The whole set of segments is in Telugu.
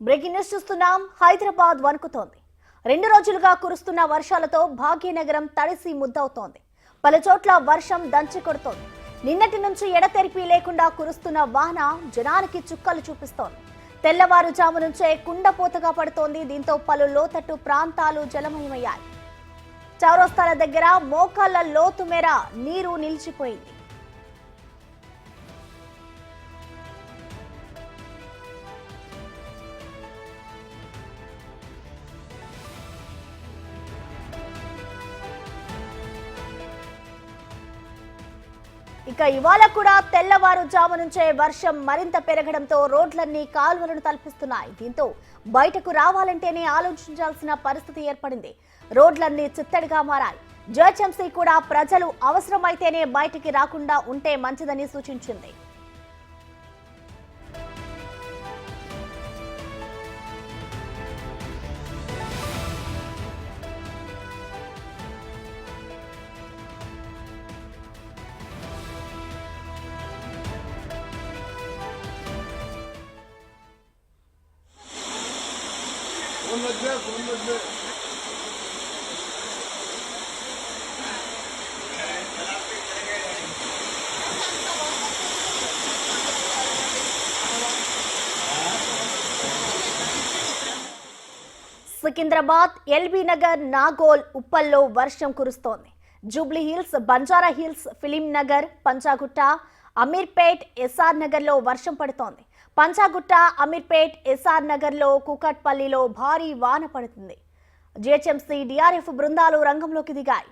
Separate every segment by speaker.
Speaker 1: బ్రేకింగ్ న్యూస్ చూస్తున్నాం. హైదరాబాద్ వణుకుతోంది. 2 రోజులుగా కురుస్తున్న వర్షాలతో భాగ్యనగరం తడిసి ముద్దవుతోంది. పలు చోట్ల వర్షం దంచి కొడుతోంది. నిన్నటి నుంచి ఎడతెరిపి లేకుండా కురుస్తున్న వాన జనానికి చుక్కలు చూపిస్తోంది. తెల్లవారుజాము నుంచే కుండపోతగా పడుతోంది. దీంతో పలు లోతట్టు ప్రాంతాలు జలమయమయ్యాయి. చౌరస్తాల దగ్గర మోకాళ్ల లోతు మేర నీరు నిలిచిపోయింది. ఇక ఇవాళ కూడా తెల్లవారుజాము నుంచే వర్షం మరింత పెరగడంతో రోడ్లన్నీ కాల్వలను తలపిస్తున్నాయి. దీంతో బయటకు రావాలంటేనే ఆలోచించాల్సిన పరిస్థితి ఏర్పడింది. రోడ్లన్నీ చిత్తడిగా మారాయి. జిహెచ్ఎంసీ కూడా ప్రజలు అవసరమైతేనే బయటికి రాకుండా ఉంటే మంచిదని సూచించింది. సికింద్రాబాద్, ఎల్బీ నగర్, నాగోల్, ఉప్పల్లో వర్షం కురుస్తోంది. జూబ్లీ హిల్స్, బంజారా హిల్స్, ఫిలిం నగర్, పంచాగుట్ట, అమీర్పేట్, ఎస్ఆర్ నగర్ లో వర్షం పడుతోంది. పంచాగుట్ట, అమీర్పేట్, ఎస్ఆర్ నగర్ లో, కూకట్పల్లిలో భారీ వాన పడుతుంది. జిహెచ్ఎంసీ, డిఆర్ఎఫ్ బృందాలు రంగంలోకి దిగాయి.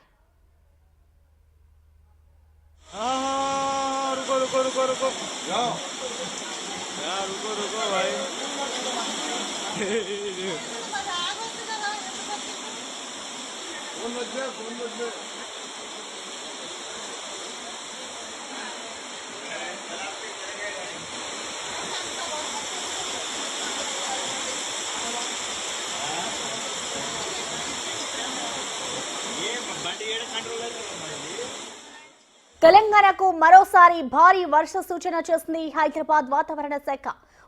Speaker 1: తెలంగాణకు మరోసారి భారీ వర్ష సూచన చేసింది హైదరాబాద్ వాతావరణ శాఖ.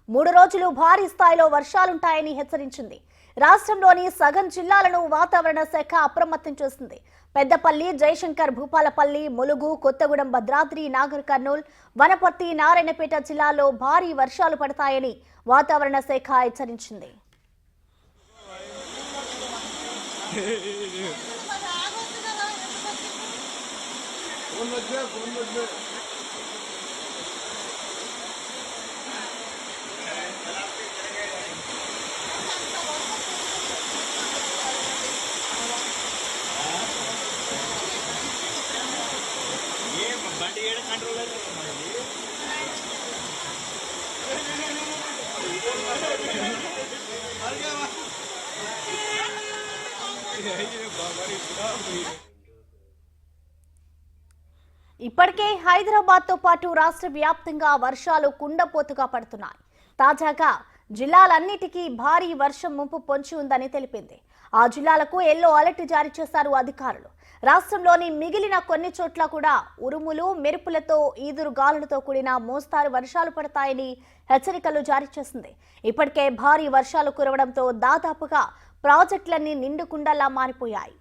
Speaker 1: 3 రోజులు భారీ స్థాయిలో వర్షాలుంటాయని హెచ్చరించింది. రాష్ట్రంలోని సగం జిల్లాలను వాతావరణ శాఖ అప్రమత్తం చేసింది. పెద్దపల్లి, జయశంకర్, భూపాలపల్లి, ములుగు, కొత్తగూడెం, భద్రాద్రి, నాగర్ కర్నూల్, వనపర్తి, నారాయణపేట జిల్లాల్లో భారీ వర్షాలు పడతాయని వాతావరణ శాఖ హెచ్చరించింది. ఇప్పటికే హైదరాబాద్ తో పాటు రాష్ట్ర వ్యాప్తంగా వర్షాలు కుండపోతుగా పడుతున్నాయి. తాజాగా జిల్లాలన్నిటికీ భారీ వర్షం ముంపు పొంచి ఉందని తెలిపింది. ఆ జిల్లాలకు ఎల్లో అలర్ట్ జారీ చేశారు అధికారులు. రాష్ట్రంలోని మిగిలిన కొన్ని చోట్ల కూడా ఉరుములు, మెరుపులతో, ఈదురు గాలులతో కూడిన మోస్తారు వర్షాలు పడతాయని హెచ్చరికలు జారీ చేసింది. ఇప్పటికే భారీ వర్షాలు కురవడంతో దాదాపుగా ప్రాజెక్టులన్నీ నిండుకుండలా మారిపోయాయి.